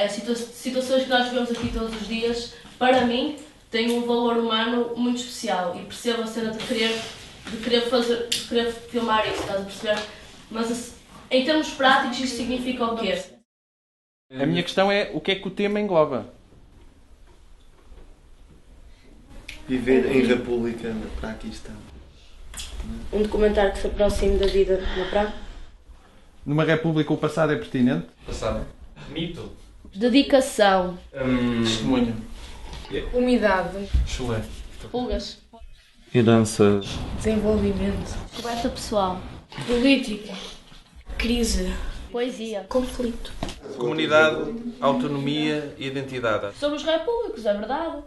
situações que nós vemos aqui todos os dias, para mim, têm um valor humano muito especial e percebo a cena de querer filmar isso, estás a perceber? Mas em termos práticos isto significa o quê? A minha questão é, o que é que o tema engloba? Viver em república na Paquistão. Um documentário que se aproxime da vida na praia. Numa república o passado é pertinente? Passado. Mito. Dedicação. Testemunho. Umidade. Chulé. Pulgas. Herança. Desenvolvimento. Descoberta pessoal. Política. Crise. Poesia. Conflito. Comunidade, autonomia e identidade. Somos repúblicos, é verdade.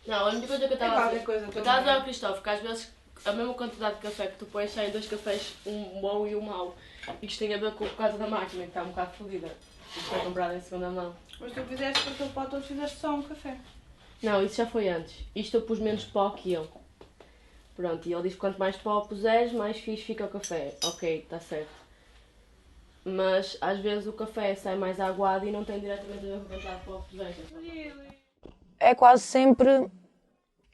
Não, a única coisa que eu estava a dizer, eu estava a dizer ao Cristóvão que às vezes a mesma quantidade de café que tu pões saem 2 cafés, um bom e um mau. Isto tem a ver com por causa da máquina que está um bocado fodida. Isto foi comprado em segunda mão. Mas tu fizeste para aquele pó todo, fizeste só um café. Não, isso já foi antes. Isto eu pus menos pó que ele. Pronto, e ele diz que quanto mais pó puseres, mais fixe fica o café. Ok, está certo. Mas às vezes o café sai mais aguado e não tem diretamente a ver com a quantidade de pó que puseres. É quase sempre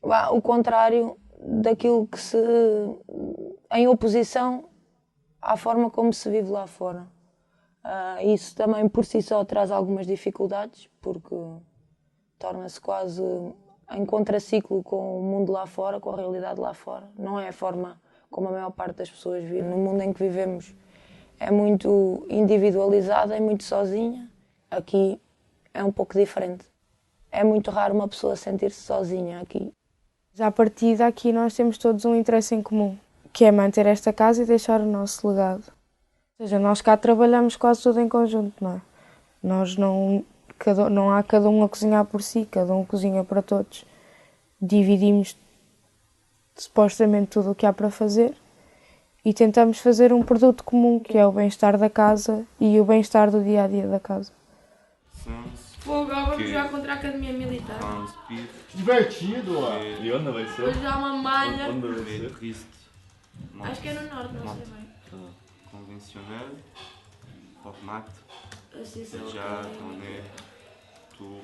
o contrário daquilo que se... em oposição à forma como se vive lá fora. Isso também por si só traz algumas dificuldades, porque torna-se quase em contraciclo com o mundo lá fora, com a realidade lá fora. Não é a forma como a maior parte das pessoas vive. No mundo em que vivemos é muito individualizada, é muito sozinha. Aqui é um pouco diferente. É muito raro uma pessoa sentir-se sozinha aqui. Já a partir daqui nós temos todos um interesse em comum, que é manter esta casa e deixar o nosso legado. Ou seja, nós cá trabalhamos quase tudo em conjunto, não é? Nós não há cada um a cozinhar por si, cada um cozinha para todos. Dividimos supostamente tudo o que há para fazer e tentamos fazer um produto comum, que é o bem-estar da casa e o bem-estar do dia-a-dia da casa. Fogo, vamos jogar contra a Academia Militar. Divertido, ó. E onde vai ser? Depois há uma malha. Onde vai ser? Acho que é no norte, não sei bem. Convencional, format, Assim, já, toné, tu,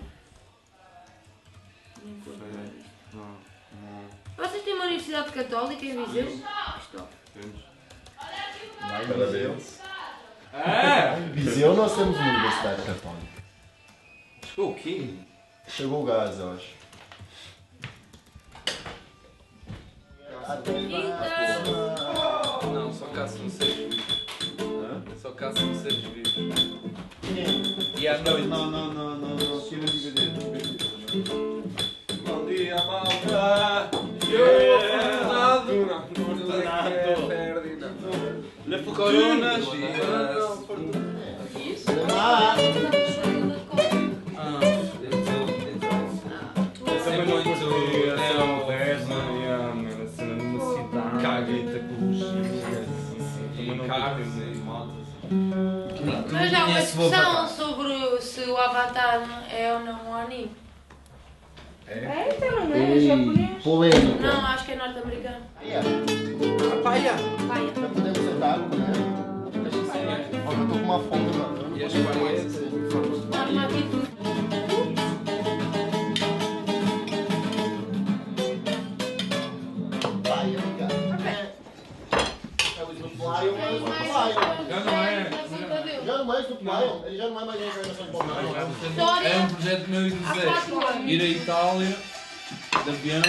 Vocês têm uma universidade católica em Viseu? Estou. Parabéns. Em Viseu nós temos uma universidade católica. Chegou o quê? Chegou o gás, eu acho. Não, só caça no seres vivos. Só caça no seres vivos. E à noite. Não. Tira o DVD. Bom dia, malta! Fernando! Ferdinando! Le Coronas! Mas há uma discussão sobre se o Avatar é ou não um anime. É, então não é japonês. Polêmica. Não, acho que é norte-americano. Paia. Já podemos sentar, né? Olha, eu tô com uma fome, mano. E as paredes? Arma aqui tudo. Paia, obrigado. É o Snoop Lion, mas o Snoop Lion. Já não é. Já não é Snoop Lion, ele já não é mais uma encarnação de Bob. É um projeto meu e do Zé. Ir à Itália, de avião,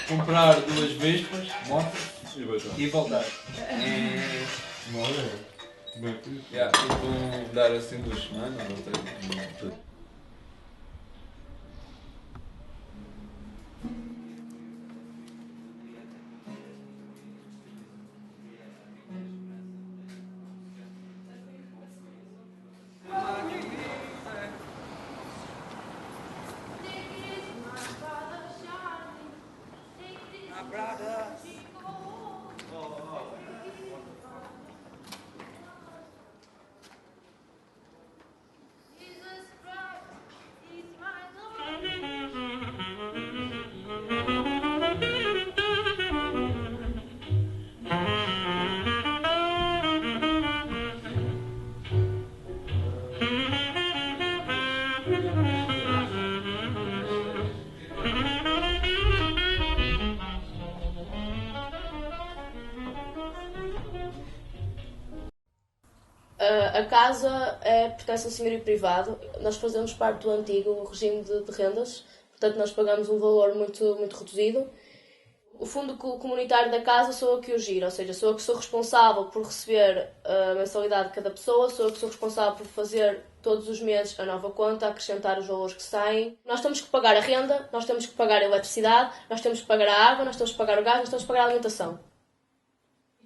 comprar 2 vespas, moto e voltar. Yeah, e vou dar assim 2 semanas, voltei. A casa pertence ao senhorio privado. Nós fazemos parte do antigo regime de rendas, portanto nós pagamos um valor muito, muito reduzido. O fundo comunitário da casa sou eu que o giro, ou seja, sou eu que sou responsável por receber a mensalidade de cada pessoa, sou eu que sou responsável por fazer todos os meses a nova conta, acrescentar os valores que saem. Nós temos que pagar a renda, nós temos que pagar a eletricidade, nós temos que pagar a água, nós temos que pagar o gás, nós temos que pagar a alimentação.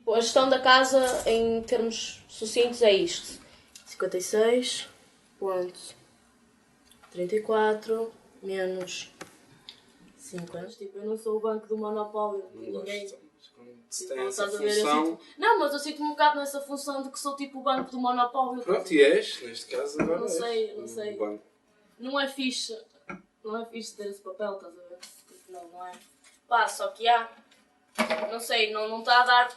A gestão da casa, em termos sucintos, é isto. 56,34 menos 5 anos. Tipo, eu não sou o banco do monopólio. Ninguém... Se tem essa função... Não, mas eu sinto-me um bocado nessa função de que sou tipo o banco do monopólio. Pronto, e és, neste caso, agora não sei. Banco. Não é fixe ter esse papel, estás a ver? Não é. Pá, só que há. Não sei, não está a dar...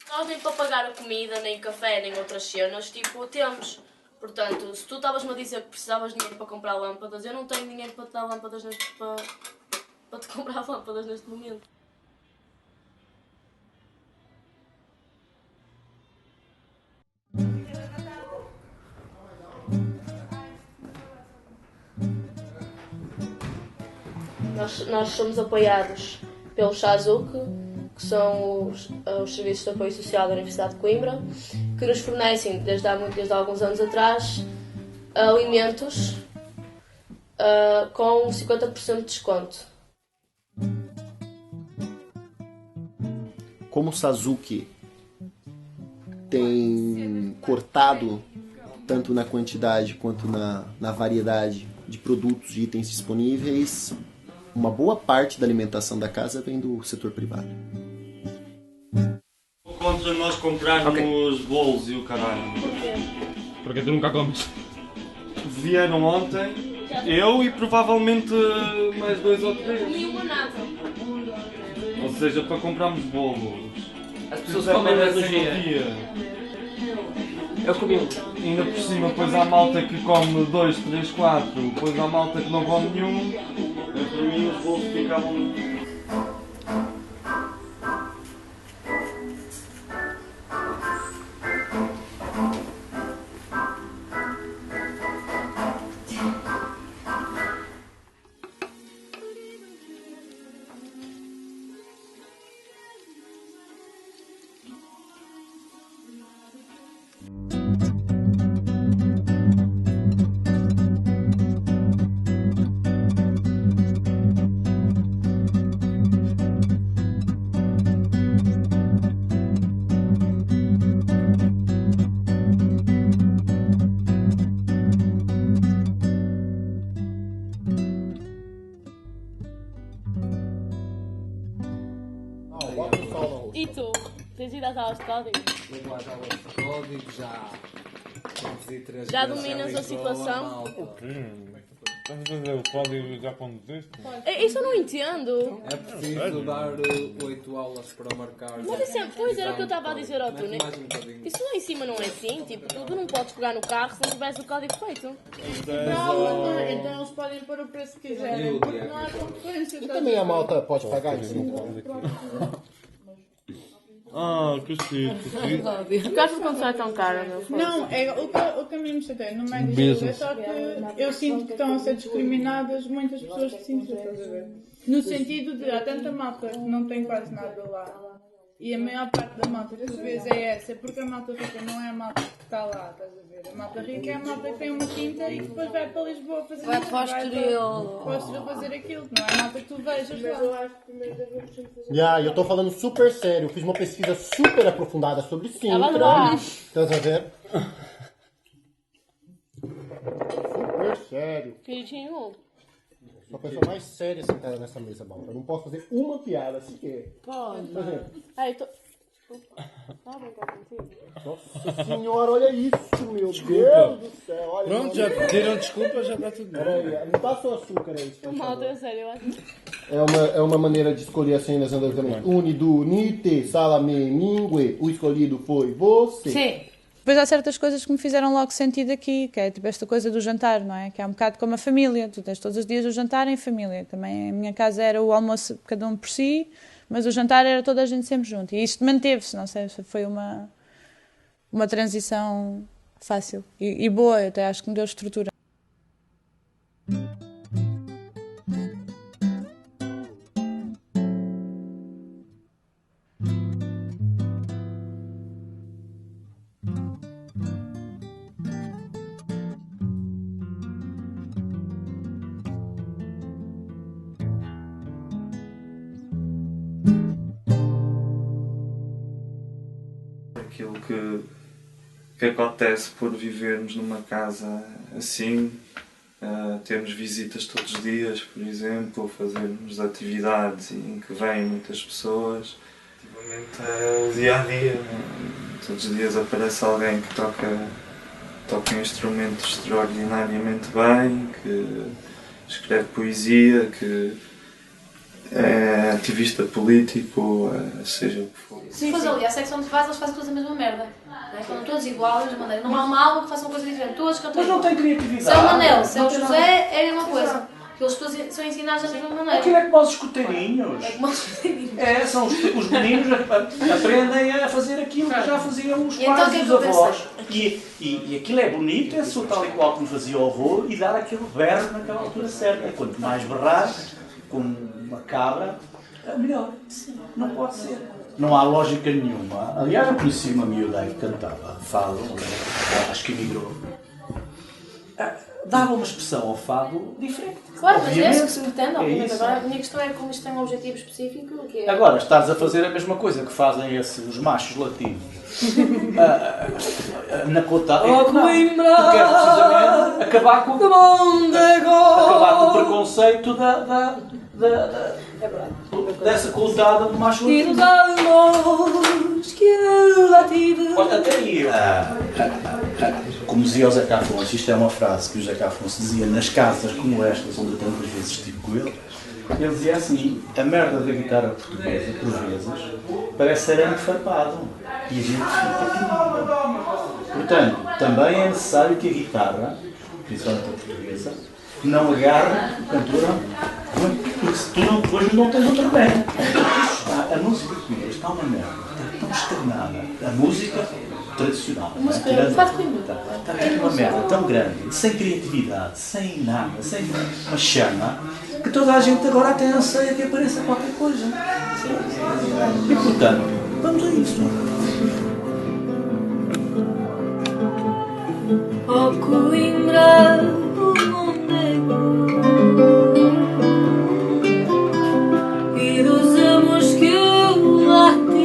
Nós nem para pagar a comida, nem café, nem outras cenas, tipo, temos. Portanto, se tu estavas-me a dizer que precisavas de dinheiro para comprar lâmpadas, eu não tenho dinheiro para te dar lâmpadas para te comprar lâmpadas neste momento. Nós somos apoiados pelo SASUC, que são os Serviços de Apoio Social da Universidade de Coimbra, que nos fornecem, desde alguns anos atrás, alimentos com 50% de desconto. Como o SASUC tem cortado tanto na quantidade quanto na variedade de produtos e itens disponíveis, uma boa parte da alimentação da casa vem do setor privado. Contra nós comprarmos bolos e o caralho. Porque tu nunca comes. Vieram ontem, eu e provavelmente mais 2 ou 3. Comi uma nata. Ou seja, para comprarmos bolos. As pessoas comem mais um dia. Eu comi um. Ainda por cima, depois há malta que come 2, 3, 4. Depois há malta que não come nenhum. Para mim os bolos ficavam... E tu? Tens ido às aulas de código? Vou às aulas de código, já dominas a situação? O quê? Estás a fazer o código já conduziste? Isso eu não entendo. É preciso dar 8 aulas para marcar. Mas isso pois era o que eu estava a dizer ao túnel. Isso lá em cima não é assim? Tipo, tu não podes pegar no carro se não tiveres o código feito. Então eles podem pôr o preço que quiserem, porque não há concorrência. E também a malta pode pagar isso. Ah, que chique. O caso não é tão caro, meu. Não, o que a mim me chateia no meio disto é só que eu sinto que estão a ser discriminadas muitas pessoas de Sintra, estás a ver? No sentido de há tanta malta que não tem quase nada lá. E a maior parte da malta que tu vês é essa, porque a malta rica não é a malta que está lá, estás a ver? A malta rica é a malta que tem uma quinta e depois vai para Lisboa fazer Vai para o Estoril. Para o Estoril fazer aquilo, não é a malta que tu vejas lá. Eu estou falando super sério, fiz uma pesquisa super aprofundada sobre Sintra. Estás a ver? Super sério. Sou a pessoa mais séria sentada nessa mesa, malta. Eu não posso fazer uma piada sequer. Pode. Por exemplo. Tá brincar contigo? Nossa senhora, olha isso, meu Deus do céu. Olha, Pronto, já pediram desculpa, já está tudo bem. Peraí, não passa o açúcar aí. Malta, é sério, eu acho. É uma maneira de escolher assim nas andamento. Unido, unite, salame, mingue. O escolhido foi você. Sim. Depois há certas coisas que me fizeram logo sentido aqui, que é tipo esta coisa do jantar, não é? Que é um bocado como a família. Tu tens todos os dias o jantar em família. Também a minha casa era o almoço cada um por si, mas o jantar era toda a gente sempre junto. E isto manteve-se, não sei se foi uma transição fácil e boa, eu até acho que me deu estrutura. Aquilo que acontece por vivermos numa casa assim, termos visitas todos os dias, por exemplo, fazermos atividades em que vêm muitas pessoas. Efetivamente é o dia a dia. Todos os dias aparece alguém que toca um instrumento extraordinariamente bem, que escreve poesia, que é ativista político, seja o que for. Se fores ali à secção de faz, eles fazem todos a mesma merda. Não é? Quando todos iguais, da mesma maneira. Não há uma alma que faça uma coisa diferente. Todos cantam. Mas não tem criatividade. Se é o Manel, se é o José, é a mesma coisa. Porque eles todos são ensinados da mesma maneira. Aquilo é como os escuteirinhos. É como os escuteirinhos. É, são os meninos aprendem a fazer aquilo que já faziam os então, pais e os avós. E aquilo é bonito, é só tal e qual como fazia o avô e dar aquele berro naquela altura certa. Quanto mais berrar, como uma cabra, melhor. Não pode ser. Não há lógica nenhuma. Aliás, eu conheci uma miúda que cantava fado, acho que emigrou. Dava uma expressão ao fado diferente. Claro, mas é isso que se pretende, obviamente. Agora, a minha questão é como isto tem um objetivo específico. Que é... Agora, estás a fazer a mesma coisa que fazem os machos latinos. Na cotada. Oh, Coimbra! Tu queres precisamente acabar com o preconceito dessa cotada de macho latino. E dos amores que eu lá tive. Olha, até eu. Como dizia o Zeca Afonso, isto é uma frase que o Zeca Afonso dizia nas casas como estas, onde eu tantas vezes estive com ele. Ele dizia assim: a merda da guitarra portuguesa, por vezes, parece arame farpado. E a gente fica. Portanto, também é necessário que a guitarra, principalmente a portuguesa, não agarre o cantor, porque se tu não, depois não tens outra merda. A música portuguesa está uma merda, está tão estagnada. A música tradicional. A música está uma merda tão grande, sem criatividade, sem nada, sem uma chama, que toda a gente agora até anseia que apareça qualquer coisa. E portanto, vamos a isso. Oh, Coimbra, o Mondego, e dos amores que eu lá tive.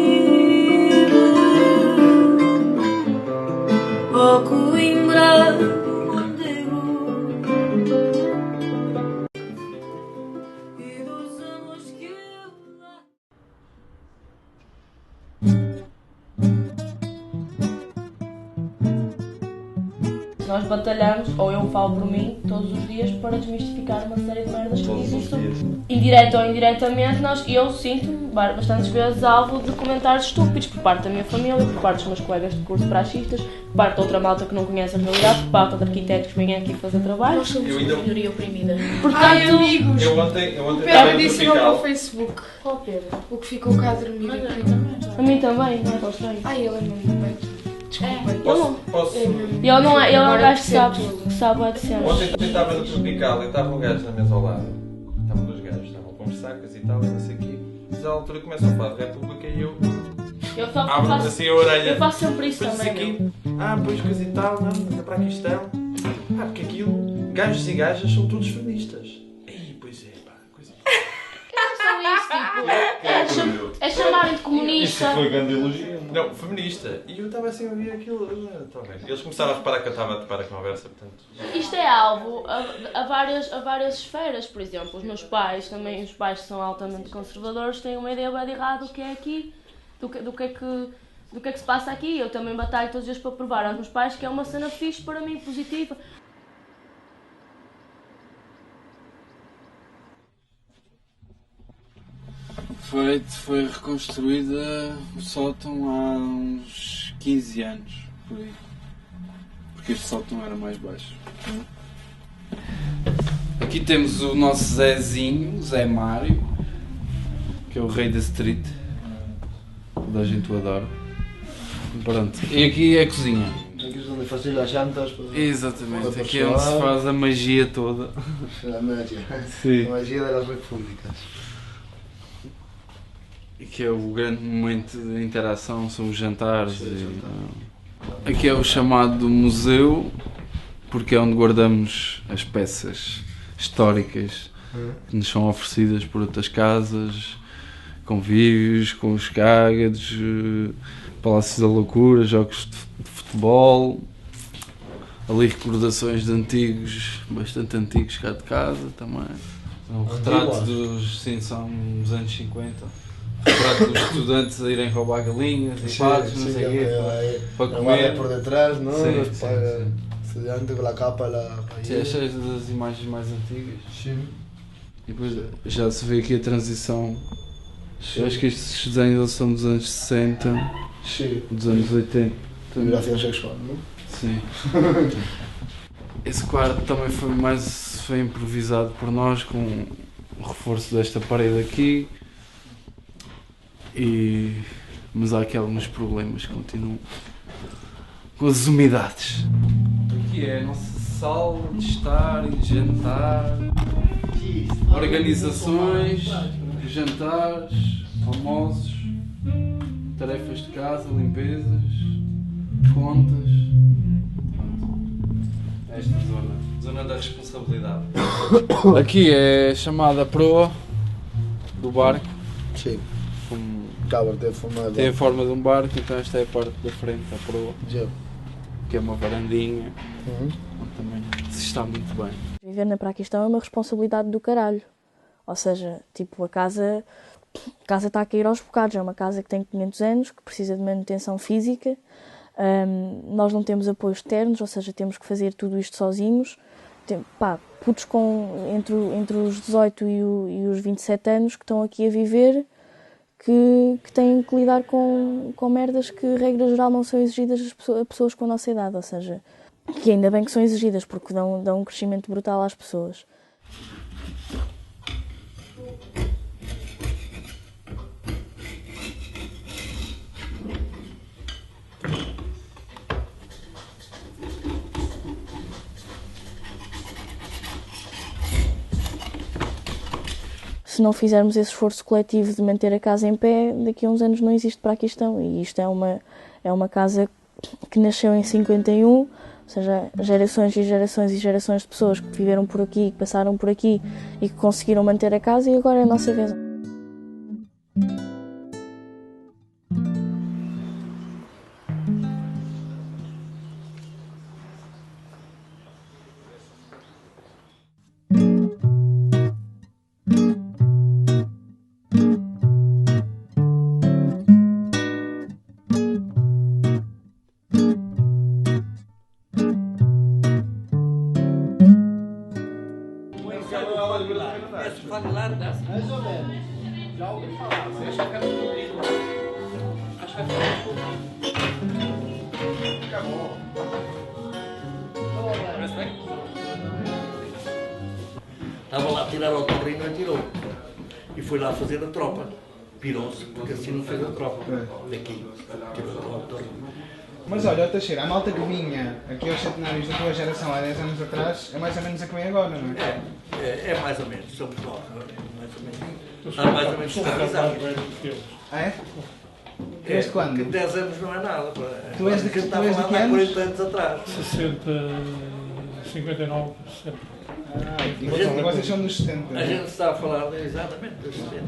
Oh, Coimbra, o Mondego, e dos amores que eu lá Nós batalhamos, ou eu falo por mim, todos os dias para desmistificar uma série de merdas que existem. Indireto ou indiretamente, eu sinto-me bastantes vezes alvo de comentários estúpidos por parte da minha família, por parte dos meus colegas de curso praxistas, por parte de outra malta que não conhece a realidade, por parte de arquitetos que vêm aqui fazer trabalho. Nós somos uma minoria oprimida. Portanto, ai, amigos, eu ontem o Pedro disse no meu Facebook. Qual Pedro? O que ficou cá a dormir. A mim também, não é tão estranho. Ai, ele é muito bem. Desculpem. Posso? Ele é um gajo que sabe o de cenas. Ontem eu estava no Tropical, eu estava um gajo na mesa ao lado. Estavam dois gajos, estavam a conversar e tal, e não sei o quê. Mas à altura começa a falar de República e eu abro-me assim a orelha. Eu faço sempre isso também. Aqui, pois coisa e tal, não, anda para aqui estão. Porque aquilo, gajos e gajas são todos feministas. Pois é, pá, coisa. É chamarem de comunista. Isso foi grande elogio. Não, feminista. E eu estava assim a ouvir aquilo. Eles começaram a reparar que eu estava a topar a conversa, portanto. Isto é alvo a várias esferas, por exemplo. Os meus pais, também os pais que são altamente conservadores, têm uma ideia bem errada do que é aqui, do que é que se passa aqui. Eu também batalho todos os dias para provar aos meus pais que é uma cena fixe para mim, positiva. Foi reconstruída o sótão há uns 15 anos, por aí. Porque este sótão era mais baixo. Aqui temos o nosso Zezinho, Zé Mário, que é o rei da street. Toda a gente o adora. Pronto. E aqui é a cozinha. fazer as jantas. Exatamente, aqui é onde se faz a magia toda. A magia. Sim. A magia das repúblicas. E que é o grande momento de interação, são os jantares. Aqui é o chamado museu, porque é onde guardamos as peças históricas que nos são oferecidas por outras casas, convívios, com os cágados, Palácios da Loucura, jogos de futebol, ali recordações de antigos, bastante antigos cá de casa também. Um retrato dos, sim, são dos anos 50. Retrato dos estudantes a irem roubar galinhas e patos, não sei o quê, para comer. Por detrás, não? Sim, Estudiante com a capa lá. Sim, é cheio das imagens mais antigas. Sim. E depois já se vê aqui a transição. Eu acho que estes desenhos são dos anos 60, sim, dos anos 80. Violação sexual, não? Sim. Esse quarto também foi improvisado por nós, com o reforço desta parede aqui. Mas há aqui alguns problemas que continuam com as umidades. Aqui é a nossa sala de estar e de jantar, organizações, jantares, almoços, tarefas de casa, limpezas, contas. Esta zona da responsabilidade. Aqui é chamada proa do barco. Sim. Tem a forma de um barco, então esta é a parte da frente da proa. Que é uma varandinha, onde também se está muito bem. Viver na Praquistão é uma responsabilidade do caralho. Ou seja, tipo, a casa está a cair aos bocados. É uma casa que tem 500 anos, que precisa de manutenção física. Nós não temos apoios externos, ou seja, temos que fazer tudo isto sozinhos. Putos entre os 18 e os 27 anos que estão aqui a viver, que têm que lidar com merdas que, regra geral, não são exigidas a pessoas com a nossa idade. Ou seja, que ainda bem que são exigidas, porque dão um crescimento brutal às pessoas. Se não fizermos esse esforço coletivo de manter a casa em pé, daqui a uns anos não existe Praquistão. E isto é uma casa que nasceu em 51, ou seja, gerações e gerações e gerações de pessoas que viveram por aqui, que passaram por aqui e que conseguiram manter a casa, e agora é a nossa vez. Mais ou menos. Já ouvi falar. Você acha que era tudo? Acho que vai ficar tudo. Fica bom. Parece bem? Estava lá a tirar o torrinho e tirou. E foi lá fazer a tropa. Pirou-se, porque assim não fez a tropa. Daqui. Tirou o torrinho. Mas olha, Teixeira, a malta que vinha aqui aos centenários da tua geração há 10 anos atrás é mais ou menos a que vem agora, não é? É mais ou menos, somos nós, mais ou menos. Está mais ou menos estabilizado. É? Desde quando? Porque 10 anos não é nada. Tu és de que ano? Há 40 anos atrás. 60, 59, 60. E vocês são dos 70? A gente está a falar exatamente dos 70.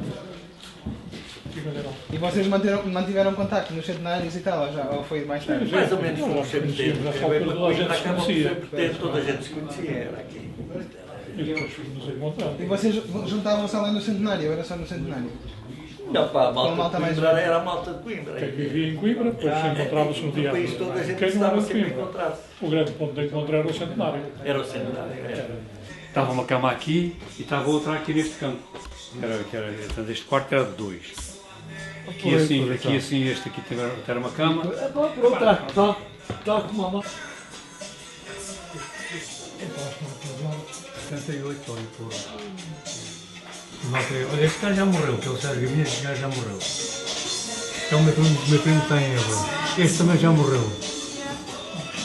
E vocês mantiveram contacto nos centenários e tal, ou foi mais tarde? Sim, mais ou menos fomos sempre ter. Acabou sempre ter, toda a gente se conhecia, era aqui. E vocês juntavam-se além do centenário, era só no centenário? Não, pá, a malta de Coimbra era a malta de Coimbra. Quem vivia em Coimbra, depois se encontrava-se no teatro. Quem não era de Coimbra? O grande ponto de encontro era o centenário. Era o centenário, Estava uma cama aqui e estava outra aqui neste canto. Portanto, este quarto era de 2. Aqui assim, este aqui era uma cama. Está com uma 78, olha, por. Olha, este cara já morreu, que é o Sérgio Gavinha, este cara já morreu. É o meu primo tem agora. Este também já morreu.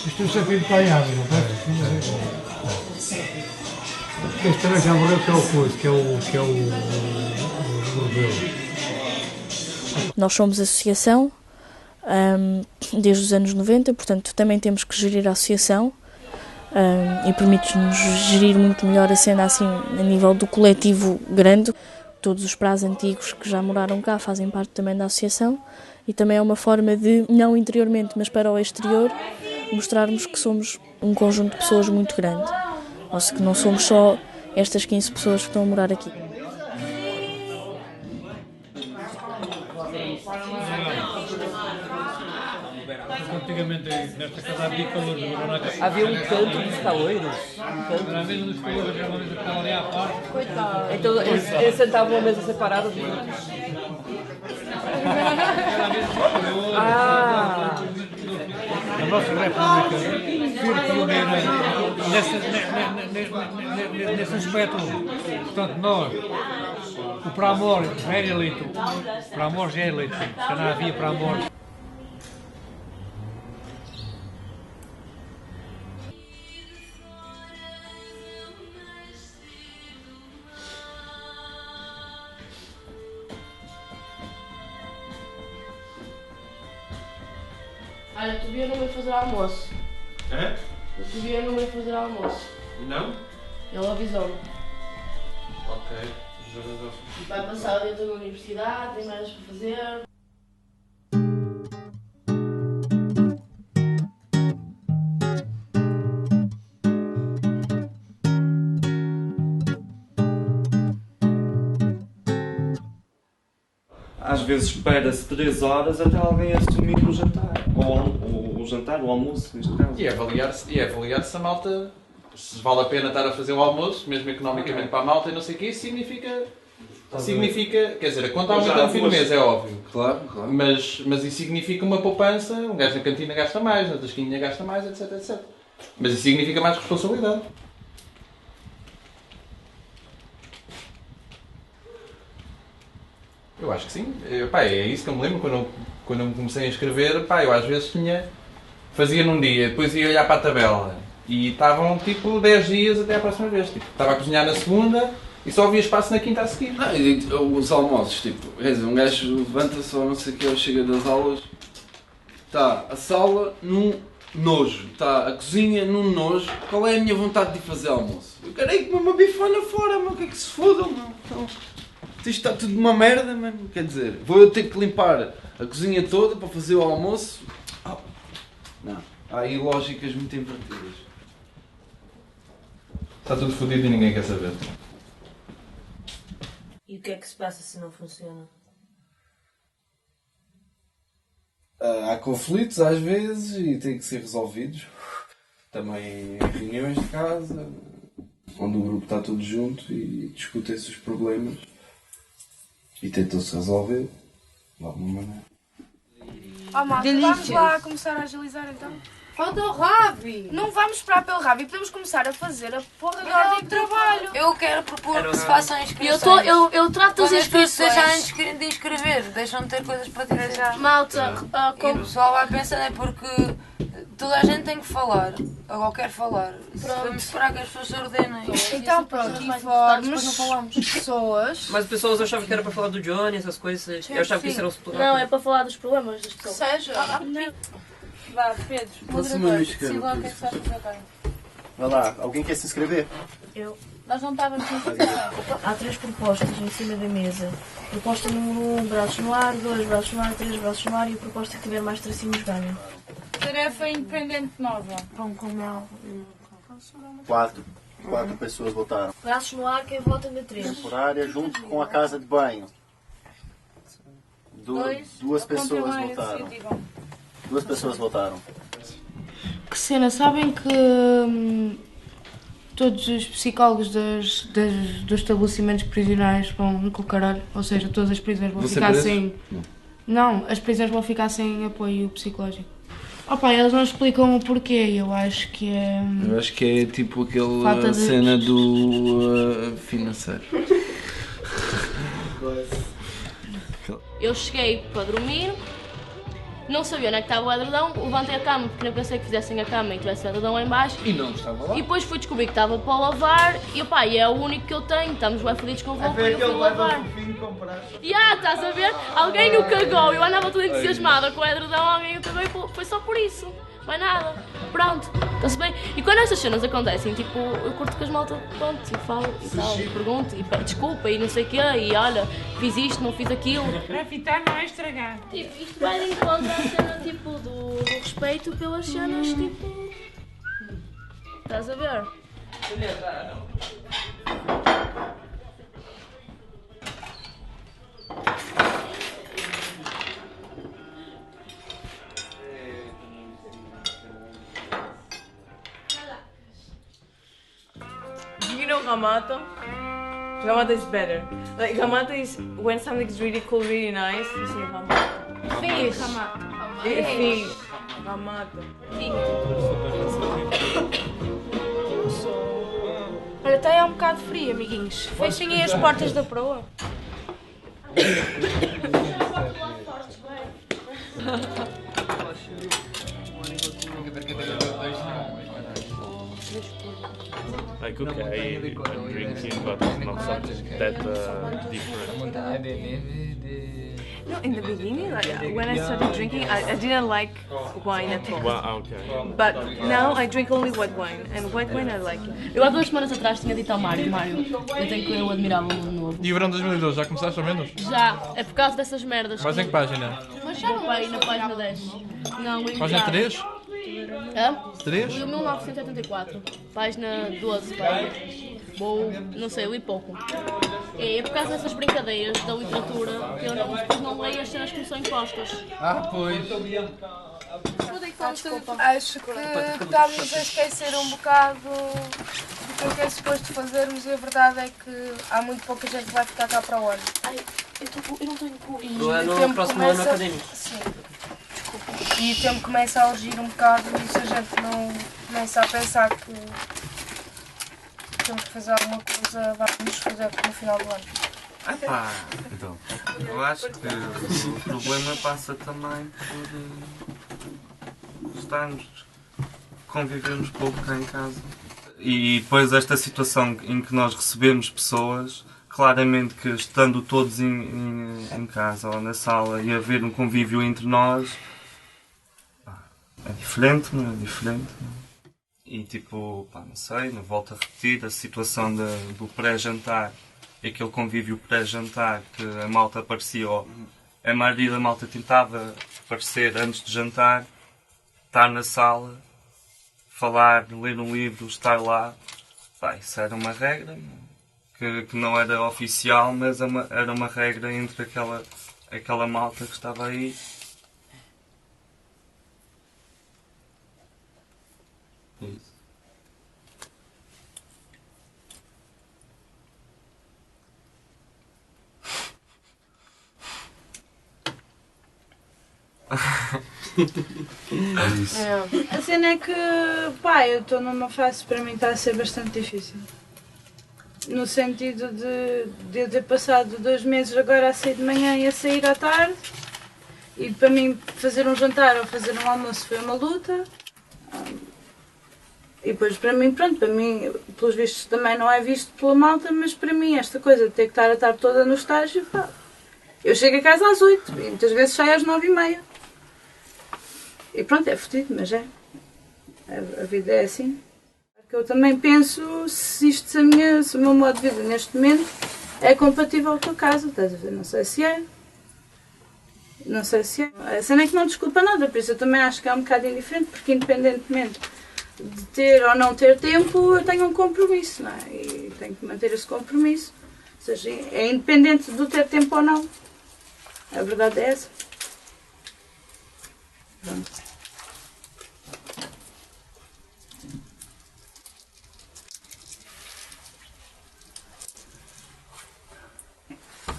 Isto é um sapinho para a água, não é? Este também já morreu, que é o coisa, que é o Rebelo. Nós somos associação desde os anos 90, portanto também temos que gerir a associação e permite-nos gerir muito melhor a cena assim a nível do coletivo grande. Todos os praos antigos que já moraram cá fazem parte também da associação e também é uma forma de, não interiormente, mas para o exterior, mostrarmos que somos um conjunto de pessoas muito grande. Ou seja, que não somos só estas 15 pessoas que estão a morar aqui. Antigamente nesta casa havia calor. Havia um canto dos caloiros. Era a mesa dos caloiros, era uma mesa que estava ali à parte. Coitado. Então eles sentavam a mesa separada. A nossa República foi pioneira nesse aspecto. Portanto, nós, o Pramor já era eleito. O Pramor já era eleito. Já não havia Pramor. Olha, tu via não ia fazer almoço. É? Tu via não ia fazer almoço. Não? Ele avisou-me. Ok. Vai passar o dia todo na universidade, tem mais para fazer. Às vezes espera-se 3 horas até alguém assumir o jantar. Ou o jantar, o almoço, neste caso. E avaliar se a malta, se vale a pena estar a fazer o almoço, mesmo economicamente para a malta e não sei o quê, significa, quer dizer, a conta aumenta no fim do mês, é óbvio. Claro. Mas isso significa uma poupança, um gajo na cantina gasta mais, na tasquinha gasta mais, etc. Mas isso significa mais responsabilidade. Eu acho que sim. É isso que eu me lembro quando eu comecei a escrever. Eu às vezes fazia num dia, depois ia olhar para a tabela e estavam tipo 10 dias até à próxima vez. Tipo, estava a cozinhar na segunda e só havia espaço na quinta a seguir. Os almoços, tipo, quer dizer, um gajo levanta-se ou não sei o que, chega das aulas, está a sala num nojo, está a cozinha num nojo. Qual é a minha vontade de fazer almoço? Eu quero ir comer uma bifana fora, mano, o que é que se fodam, mano? Então, isto está tudo uma merda, mano. Quer dizer, vou eu ter que limpar a cozinha toda para fazer o almoço? Não. Há aí lógicas muito invertidas. Está tudo fodido e ninguém quer saber. E o que é que se passa se não funciona? Há conflitos às vezes e têm que ser resolvidos. Também em reuniões de casa, onde o grupo está todo junto e discute-se os problemas. E tentou-se resolver de alguma maneira. Malta, vamos lá começar a agilizar então? Falta o Ravi! Não vamos esperar pelo Ravi, podemos começar a fazer a porra da ordem de trabalho. Eu quero propor que se façam inscrições. Eu trato as inscrições. Deixarem de inscrever, deixam de ter coisas para tirar. Malta, E o pessoal vai pensando é porque toda a gente tem que falar, ou quer falar. Vamos esperar que as pessoas se ordenem. Então pronto, informes pessoas. Mas as pessoas achavam que era para falar do Johnny, essas coisas. Eu achava que isso era o Não, é para falar dos problemas das pessoas. Seja. Vá, Pedro, moderador, sigam o que é que se faz com o carro. Vai lá, alguém quer se inscrever? Eu. Nós não estávamos em Há 3 propostas em cima da mesa. Proposta número 1, braços no ar, 2 braços no ar, 3 braços no ar e a proposta que tiver mais tracinhos ganha. Tarefa independente nova. Pão com mel. 4 pessoas votaram. Braços no ar, quem vota na 3. Temporária junto com a casa de banho. Duas pessoas votaram. 2 pessoas votaram. Que cena, sabem que todos os psicólogos dos estabelecimentos prisionais vão com o caralho? Ou seja, todas as prisões vão ficar sem... Não, as prisões vão ficar sem apoio psicológico. Opa, eles não explicam o porquê, eu acho que é... Eu acho que é tipo aquela cena do financeiro. Eu cheguei para dormir não sabia onde é que estava o edredom, levantei a cama porque não pensei que fizessem a cama e tivesse o edredom lá em baixo. E não estava lá. E depois fui descobrir que estava para lavar e opá, e é o único que eu tenho, estamos bem fodidos com roupa e eu fui lavar. Estás a ver? Alguém o cagou, eu andava toda entusiasmada com o edredom, alguém o cagou e foi só por isso. Mais nada. Pronto, está-se bem. E quando estas cenas acontecem, tipo, eu curto com as malta, pronto, e falo e tal, e pergunto, e peço desculpa e não sei o quê, e olha, fiz isto, não fiz aquilo. Para evitar não é estragar. Tipo, isto vai de encontro à cena, tipo, do respeito pelas cenas, tipo... Estás a ver? You know Gamato? Gamato is better. Like Gamato is when something's really cool, really nice. You say Gamato. Fish. Fish. Gamato. Olha, está aí um bocado frio, amiguinhos. Fechem aí as portas da proa. Like okay, I'm drinking, but it's not something that different. No, in the beginning, like, when I started drinking, I didn't like wine at all. Well, okay. But now I drink only white wine, and white wine I like it. Eu há 2 semanas atrás tinha dito ao Mário, eu tenho que ler o Admirável Mundo Novo. E o verão 2012, já começaste ao menos? Já, é por causa dessas merdas. Mas em que página? Mas já não vai na página 10. Não, em Página 3? Hã? 3? Li o 1984, página 12, pai. Vou, não sei, li pouco. É por causa dessas brincadeiras da literatura que eu depois não leio as cenas que me são impostas. Pois. Acho que estamos a esquecer um bocado do que é suposto fazermos e a verdade é que há muito pouca gente que vai ficar cá para o ano. Ai, eu não tenho cu. No próximo ano académico. Sim. E o tempo começa a urgir um bocado e se a gente não começa a pensar que temos que fazer alguma coisa, vamos fazer no final do ano. Então, eu acho que o problema passa também por convivermos pouco cá em casa. E depois esta situação em que nós recebemos pessoas, claramente que estando todos em casa ou na sala e haver um convívio entre nós, é diferente, não é diferente. E tipo, não sei, não volto a repetir a situação do pré-jantar, aquele convívio pré-jantar que a malta aparecia, ou a maioria da malta tentava aparecer antes de jantar, estar na sala, falar, ler um livro, estar lá. Isso era uma regra que não era oficial, mas era uma regra entre aquela malta que estava aí. Isso. A cena é que, pá, eu estou numa fase, para mim está a ser bastante difícil. No sentido de eu ter passado 2 meses agora a sair de manhã e a sair à tarde. E para mim fazer um jantar ou fazer um almoço foi uma luta. E depois para mim, pronto, para mim, pelos vistos também não é visto pela malta, mas para mim esta coisa de ter que estar a tarde toda no estágio, pá, eu chego a casa às 8 e muitas vezes saio às 9h30. E pronto, é fodido, mas é. A vida é assim. Eu também penso se o meu modo de vida neste momento é compatível com a casa, estás a ver? Não sei se é. Não sei se é. A cena é que não desculpa nada, por isso eu também acho que é um bocado indiferente, porque independentemente de ter ou não ter tempo, eu tenho um compromisso, não é? E tenho que manter esse compromisso. Ou seja, é independente de ter tempo ou não. A verdade é essa. Pronto.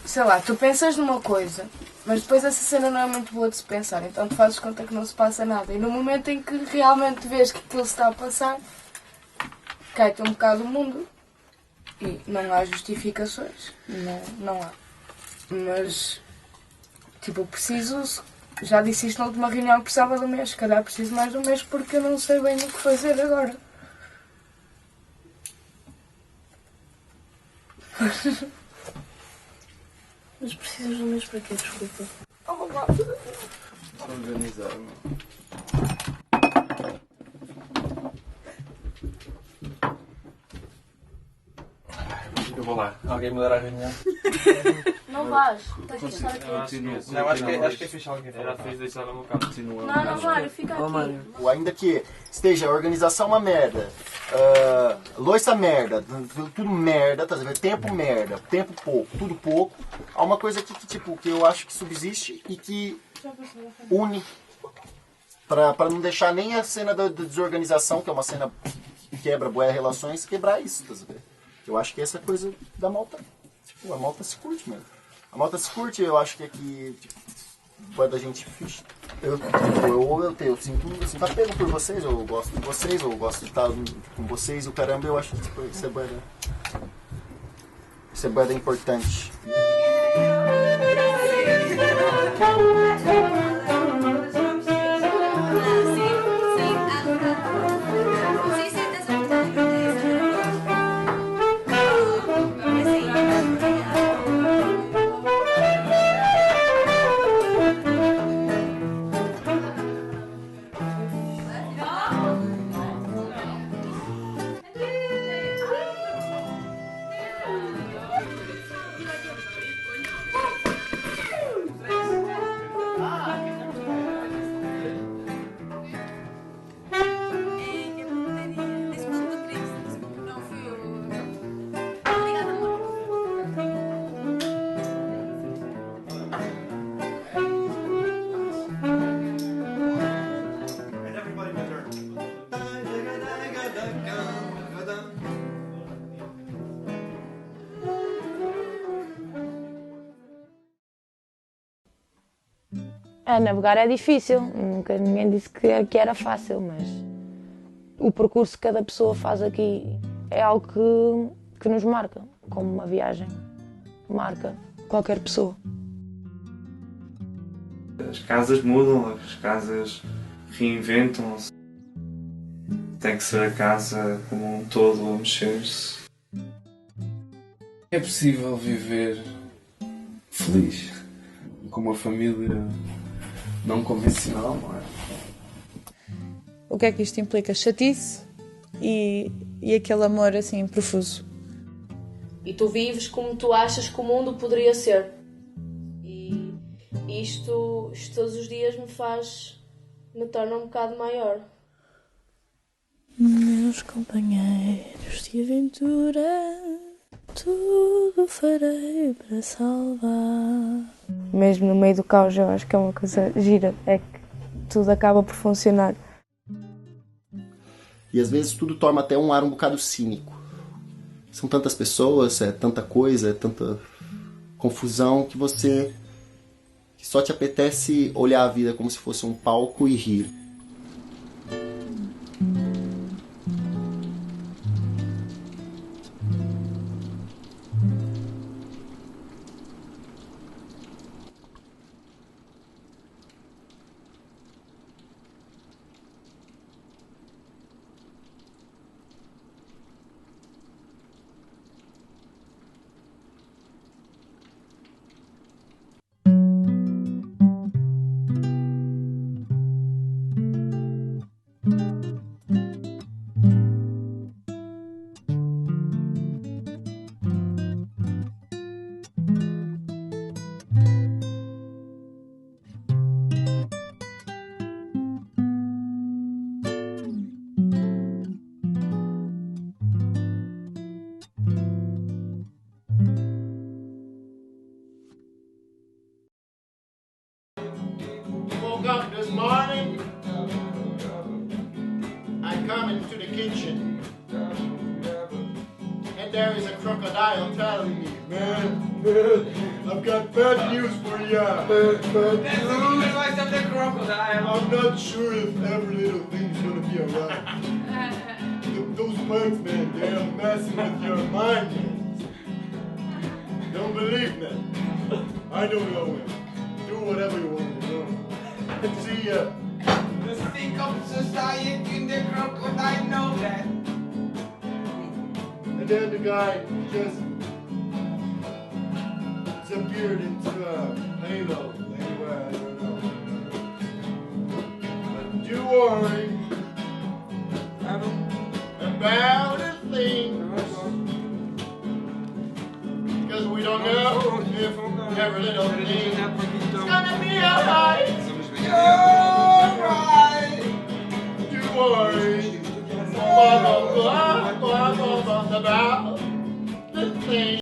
Sei lá, tu pensas numa coisa, mas depois essa cena não é muito boa de se pensar, então tu fazes conta que não se passa nada. E no momento em que realmente vês que aquilo se está a passar, cai-te um bocado o mundo. E não há justificações, não há. Mas, tipo, preciso já disse isto na última reunião que precisava do mês. Se calhar preciso mais do mês porque eu não sei bem o que fazer agora. Mas precisas do mês para quê? Desculpa. Organizar, Eu vou lá. Alguém mudar a reunião? Não vais. Tens que estar aqui. Não, acho que é fixe alguém. Era fixe deixar no meu carro. Não, Mário, fica aqui. Ainda que esteja a organização uma merda, louça merda, tudo merda, tá vendo? Tempo merda, tempo pouco, tudo pouco. Há uma coisa aqui que, tipo, que eu acho que subsiste e que une pra não deixar nem a cena da desorganização, que é uma cena que quebra boas relações, quebrar isso, tá vendo? Eu acho que essa coisa da malta, tipo, a malta se curte mesmo. A malta se curte, eu acho que aqui, tipo, boa da gente fixe. Eu sinto apego por vocês, eu gosto de vocês, eu gosto de estar com vocês, o caramba, eu acho que tipo, isso é boa importante. Navegar é difícil, nunca ninguém disse que era fácil, mas o percurso que cada pessoa faz aqui é algo que nos marca, como uma viagem marca qualquer pessoa. As casas mudam, as casas reinventam-se. Tem que ser a casa como um todo a mexer-se. É possível viver feliz com uma família não convencional, não é? O que é que isto implica? Chatice e aquele amor assim profuso. E tu vives como tu achas que o mundo poderia ser. E isto todos os dias me torna um bocado maior. Meus companheiros de aventura, tudo farei para salvar. Mesmo no meio do caos, eu acho que é uma coisa gira, é que tudo acaba por funcionar. E às vezes tudo toma até um ar um bocado cínico. São tantas pessoas, é tanta coisa, é tanta confusão que só te apetece olhar a vida como se fosse um palco e rir. Up this morning, I come into the kitchen, and there is a crocodile telling me, man, I've got bad news for you. Bad news? I'm not sure if every little thing's gonna be alright. Those bugs, man, they're messing with your mind. Don't believe me. I don't know him. Do whatever you want to do. See ya. The stink of society in the crocodile know that. And then the guy just disappeared into a halo. Anywhere, I don't know. But do worry about a thing. Because we don't know if every little thing is gonna be alright.